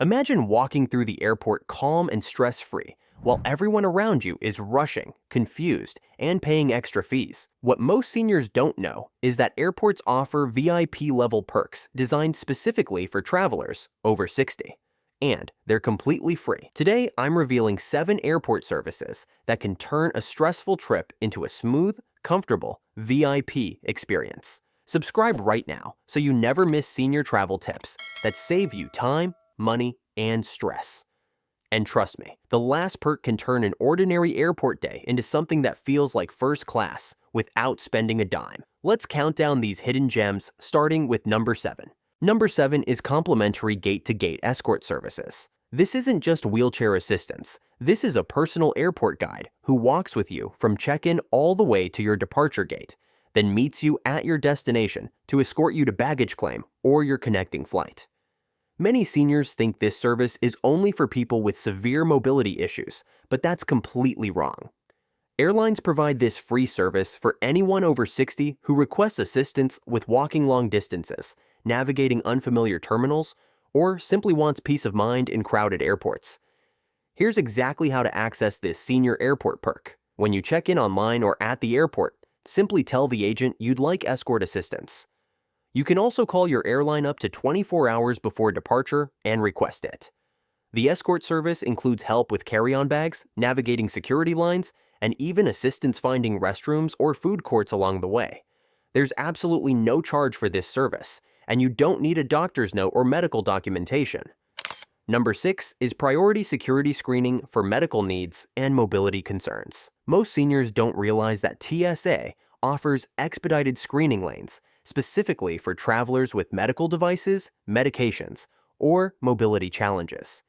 Imagine walking through the airport calm and stress-free, while everyone around you is rushing, confused, and paying extra fees. What most seniors don't know is that airports offer VIP-level perks designed specifically for travelers over 60. And they're completely free. Today, I'm revealing 7 airport services that can turn a stressful trip into a smooth, comfortable VIP experience. Subscribe right now so you never miss senior travel tips that save you time, money, and stress. And trust me, the last perk can turn an ordinary airport day into something that feels like first class without spending a dime. Let's count down these hidden gems, starting with number 7. Number 7 is complimentary gate-to-gate escort services. This isn't just wheelchair assistance. This is a personal airport guide who walks with you from check-in all the way to your departure gate, then meets you at your destination to escort you to baggage claim or your connecting flight. Many seniors think this service is only for people with severe mobility issues, but that's completely wrong. Airlines provide this free service for anyone over 60 who requests assistance with walking long distances, navigating unfamiliar terminals, or simply wants peace of mind in crowded airports. Here's exactly how to access this senior airport perk. When you check in online or at the airport, simply tell the agent you'd like escort assistance. You can also call your airline up to 24 hours before departure and request it. The escort service includes help with carry-on bags, navigating security lines, and even assistance finding restrooms or food courts along the way. There's absolutely no charge for this service, and you don't need a doctor's note or medical documentation. Number 6 is priority security screening for medical needs and mobility concerns. Most seniors don't realize that TSA offers expedited screening lanes specifically for travelers with medical devices, medications, or mobility challenges.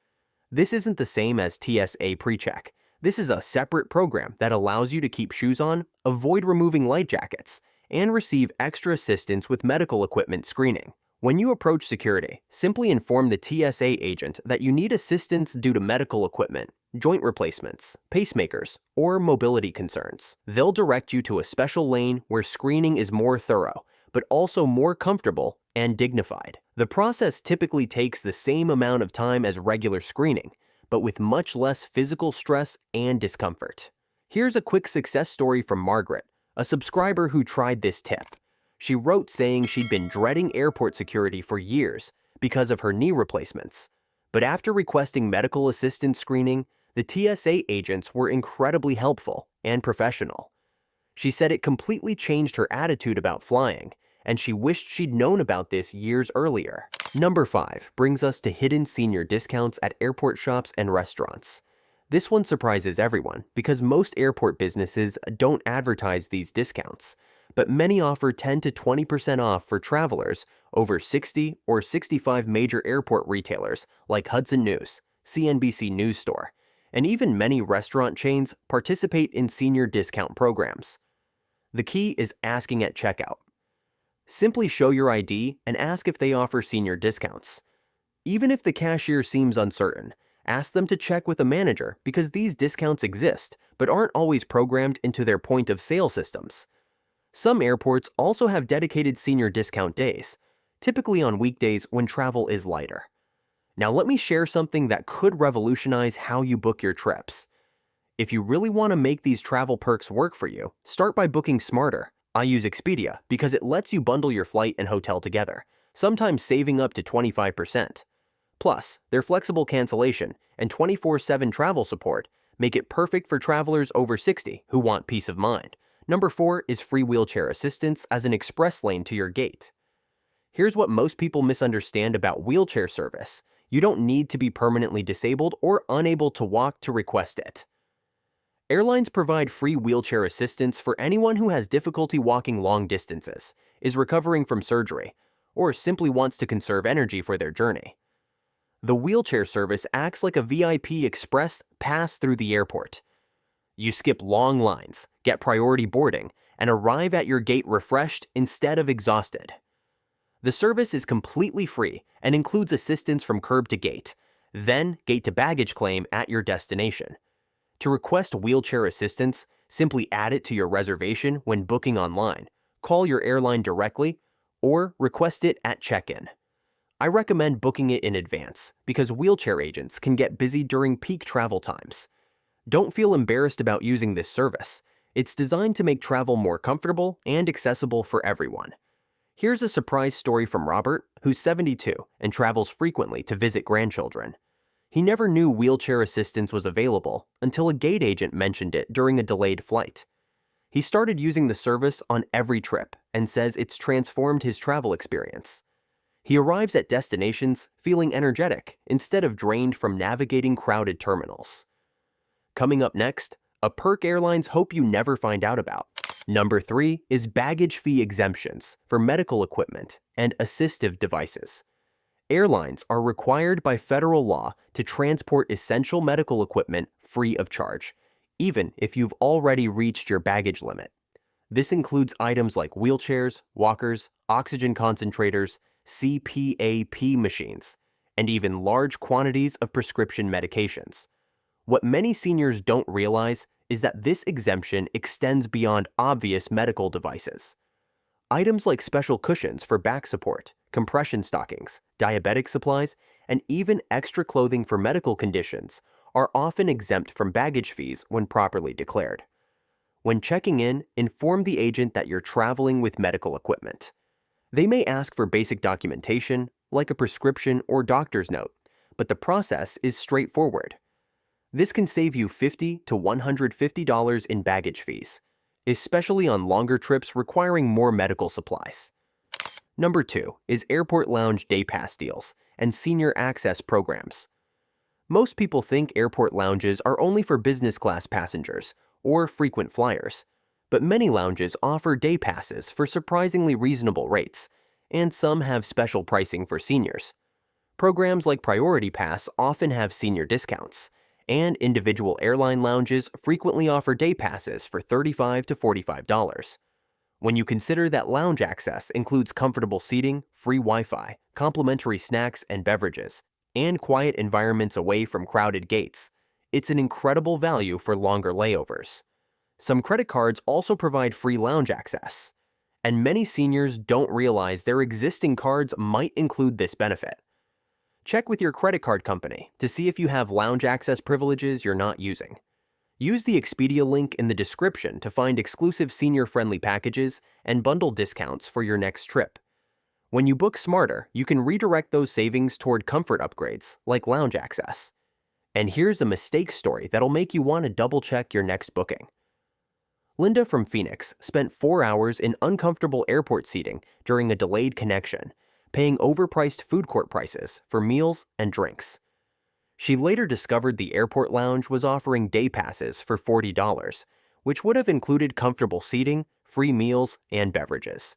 This isn't the same as TSA PreCheck. This is a separate program that allows you to keep shoes on, avoid removing light jackets, and receive extra assistance with medical equipment screening. When you approach security, simply inform the TSA agent that you need assistance due to medical equipment, joint replacements, pacemakers, or mobility concerns. They'll direct you to a special lane where screening is more thorough, but also more comfortable and dignified. The process typically takes the same amount of time as regular screening, but with much less physical stress and discomfort. Here's a quick success story from Margaret, a subscriber who tried this tip. She wrote saying she'd been dreading airport security for years because of her knee replacements. But after requesting medical assistance screening, the TSA agents were incredibly helpful and professional. She said it completely changed her attitude about flying, and she wished she'd known about this years earlier. Number 5 brings us to hidden senior discounts at airport shops and restaurants. This one surprises everyone because most airport businesses don't advertise these discounts, but many offer 10 to 20% off for travelers over 60 or 65 major airport retailers like Hudson News, CNBC News Store, and even many restaurant chains participate in senior discount programs. The key is asking at checkout. Simply show your ID and ask if they offer senior discounts. Even if the cashier seems uncertain, ask them to check with a manager because these discounts exist but aren't always programmed into their point-of-sale systems. Some airports also have dedicated senior discount days, typically on weekdays when travel is lighter. Now let me share something that could revolutionize how you book your trips. If you really want to make these travel perks work for you, start by booking smarter. I use Expedia because it lets you bundle your flight and hotel together, sometimes saving up to 25%. Plus, their flexible cancellation and 24/7 travel support make it perfect for travelers over 60 who want peace of mind. Number 4 is free wheelchair assistance as an express lane to your gate. Here's what most people misunderstand about wheelchair service. You don't need to be permanently disabled or unable to walk to request it. Airlines provide free wheelchair assistance for anyone who has difficulty walking long distances, is recovering from surgery, or simply wants to conserve energy for their journey. The wheelchair service acts like a VIP express pass through the airport. You skip long lines, get priority boarding, and arrive at your gate refreshed instead of exhausted. The service is completely free and includes assistance from curb to gate, then gate to baggage claim at your destination. To request wheelchair assistance, simply add it to your reservation when booking online, call your airline directly, or request it at check-in. I recommend booking it in advance because wheelchair agents can get busy during peak travel times. Don't feel embarrassed about using this service. It's designed to make travel more comfortable and accessible for everyone. Here's a surprise story from Robert, who's 72 and travels frequently to visit grandchildren. He never knew wheelchair assistance was available until a gate agent mentioned it during a delayed flight. He started using the service on every trip and says it's transformed his travel experience. He arrives at destinations feeling energetic instead of drained from navigating crowded terminals. Coming up next, a perk airlines hope you never find out about. Number 3 is baggage fee exemptions for medical equipment and assistive devices. Airlines are required by federal law to transport essential medical equipment free of charge, even if you've already reached your baggage limit. This includes items like wheelchairs, walkers, oxygen concentrators, CPAP machines, and even large quantities of prescription medications. What many seniors don't realize is that this exemption extends beyond obvious medical devices. Items like special cushions for back support, compression stockings, diabetic supplies, and even extra clothing for medical conditions are often exempt from baggage fees when properly declared. When checking in, inform the agent that you're traveling with medical equipment. They may ask for basic documentation, like a prescription or doctor's note, but the process is straightforward. This can save you $50 to $150 in baggage fees, especially on longer trips requiring more medical supplies. Number 2 is airport lounge day pass deals and senior access programs. Most people think airport lounges are only for business class passengers or frequent flyers, but many lounges offer day passes for surprisingly reasonable rates, and some have special pricing for seniors. Programs like Priority Pass often have senior discounts, and individual airline lounges frequently offer day passes for $35 to $45. When you consider that lounge access includes comfortable seating, free Wi-Fi, complimentary snacks and beverages, and quiet environments away from crowded gates, it's an incredible value for longer layovers. Some credit cards also provide free lounge access, and many seniors don't realize their existing cards might include this benefit. Check with your credit card company to see if you have lounge access privileges you're not using. Use the Expedia link in the description to find exclusive senior-friendly packages and bundle discounts for your next trip. When you book smarter, you can redirect those savings toward comfort upgrades like lounge access. And here's a mistake story that'll make you want to double-check your next booking. Linda from Phoenix spent 4 hours in uncomfortable airport seating during a delayed connection, paying overpriced food court prices for meals and drinks. She later discovered the airport lounge was offering day passes for $40, which would have included comfortable seating, free meals, and beverages.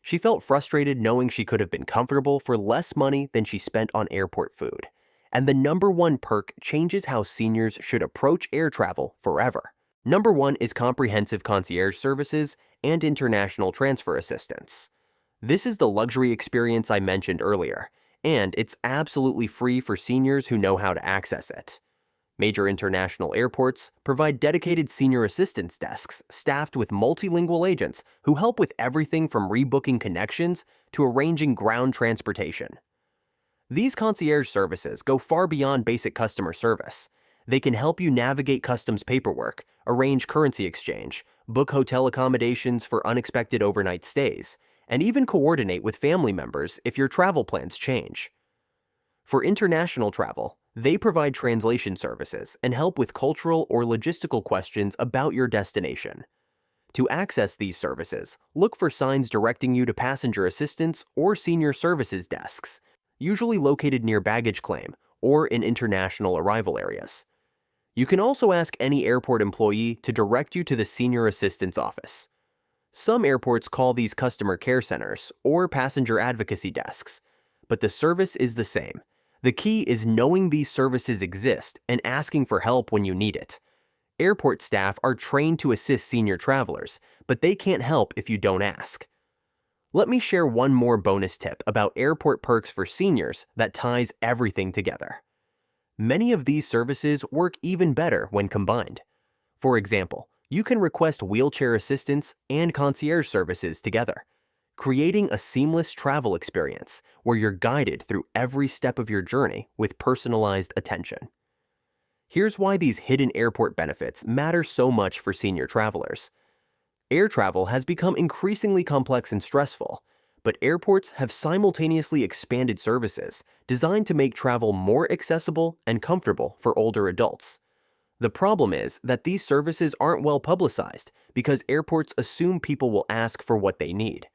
She felt frustrated knowing she could have been comfortable for less money than she spent on airport food. And the number 1 perk changes how seniors should approach air travel forever. Number 1 is comprehensive concierge services and international transfer assistance. This is the luxury experience I mentioned earlier, and it's absolutely free for seniors who know how to access it. Major international airports provide dedicated senior assistance desks staffed with multilingual agents who help with everything from rebooking connections to arranging ground transportation. These concierge services go far beyond basic customer service. They can help you navigate customs paperwork, arrange currency exchange, book hotel accommodations for unexpected overnight stays, and even coordinate with family members if your travel plans change. For international travel, they provide translation services and help with cultural or logistical questions about your destination. To access these services, look for signs directing you to passenger assistance or senior services desks, usually located near baggage claim or in international arrival areas. You can also ask any airport employee to direct you to the Senior Assistance Office. Some airports call these customer care centers or passenger advocacy desks, but the service is the same. The key is knowing these services exist and asking for help when you need it. Airport staff are trained to assist senior travelers, but they can't help if you don't ask. Let me share one more bonus tip about airport perks for seniors that ties everything together. Many of these services work even better when combined. For example, you can request wheelchair assistance and concierge services together. creating a seamless travel experience where you're guided through every step of your journey with personalized attention. Here's why these hidden airport benefits matter so much for senior travelers. Air travel has become increasingly complex and stressful, but airports have simultaneously expanded services designed to make travel more accessible and comfortable for older adults. The problem is that these services aren't well publicized because airports assume people will ask for what they need.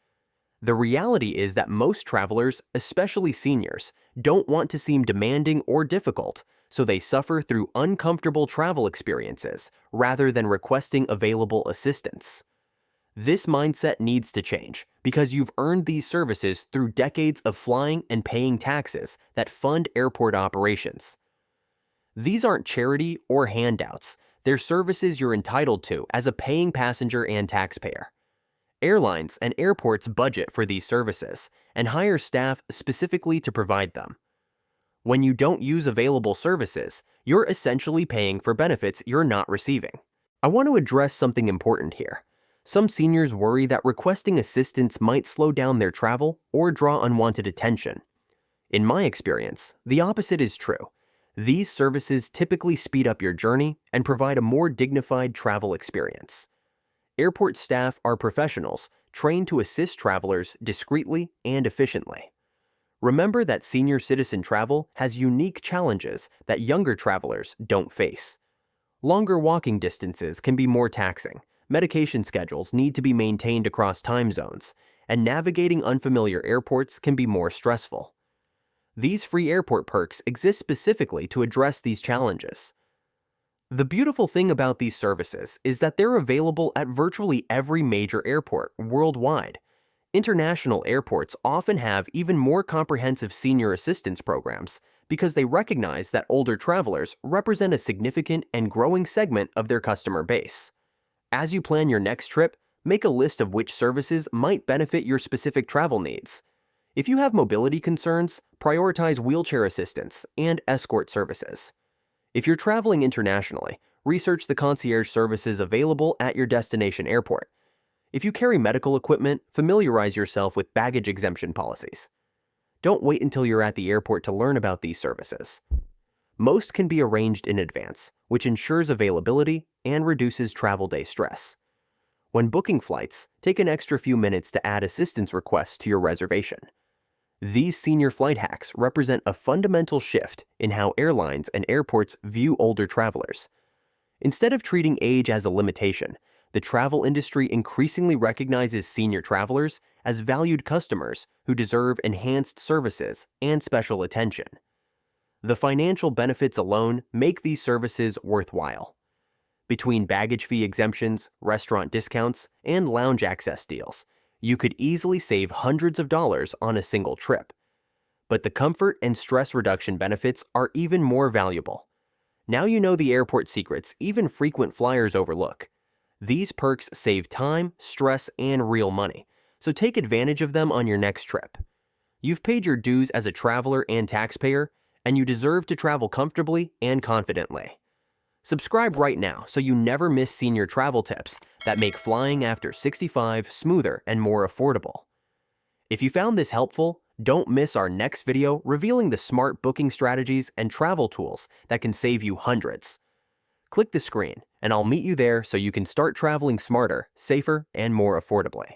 The reality is that most travelers, especially seniors, don't want to seem demanding or difficult, so they suffer through uncomfortable travel experiences rather than requesting available assistance. This mindset needs to change because you've earned these services through decades of flying and paying taxes that fund airport operations. These aren't charity or handouts, they're services you're entitled to as a paying passenger and taxpayer. Airlines and airports budget for these services and hire staff specifically to provide them. When you don't use available services, you're essentially paying for benefits you're not receiving. I want to address something important here. Some seniors worry that requesting assistance might slow down their travel or draw unwanted attention. In my experience, the opposite is true. These services typically speed up your journey and provide a more dignified travel experience. Airport staff are professionals trained to assist travelers discreetly and efficiently. Remember that senior citizen travel has unique challenges that younger travelers don't face. Longer walking distances can be more taxing, medication schedules need to be maintained across time zones, and navigating unfamiliar airports can be more stressful. These free airport perks exist specifically to address these challenges. The beautiful thing about these services is that they're available at virtually every major airport worldwide. International airports often have even more comprehensive senior assistance programs because they recognize that older travelers represent a significant and growing segment of their customer base. As you plan your next trip, make a list of which services might benefit your specific travel needs. If you have mobility concerns, prioritize wheelchair assistance and escort services. If you're traveling internationally, research the concierge services available at your destination airport. If you carry medical equipment, familiarize yourself with baggage exemption policies. Don't wait until you're at the airport to learn about these services. Most can be arranged in advance, which ensures availability and reduces travel day stress. When booking flights, take an extra few minutes to add assistance requests to your reservation. These senior flight hacks represent a fundamental shift in how airlines and airports view older travelers. Instead of treating age as a limitation, the travel industry increasingly recognizes senior travelers as valued customers who deserve enhanced services and special attention. The financial benefits alone make these services worthwhile. Between baggage fee exemptions, restaurant discounts, and lounge access deals, you could easily save hundreds of dollars on a single trip. But the comfort and stress reduction benefits are even more valuable. Now you know the airport secrets even frequent flyers overlook. These perks save time, stress, and real money, so take advantage of them on your next trip. You've paid your dues as a traveler and taxpayer, and you deserve to travel comfortably and confidently. Subscribe right now so you never miss senior travel tips that make flying after 65 smoother and more affordable. If you found this helpful, don't miss our next video revealing the smart booking strategies and travel tools that can save you hundreds. Click the screen, and I'll meet you there so you can start traveling smarter, safer, and more affordably.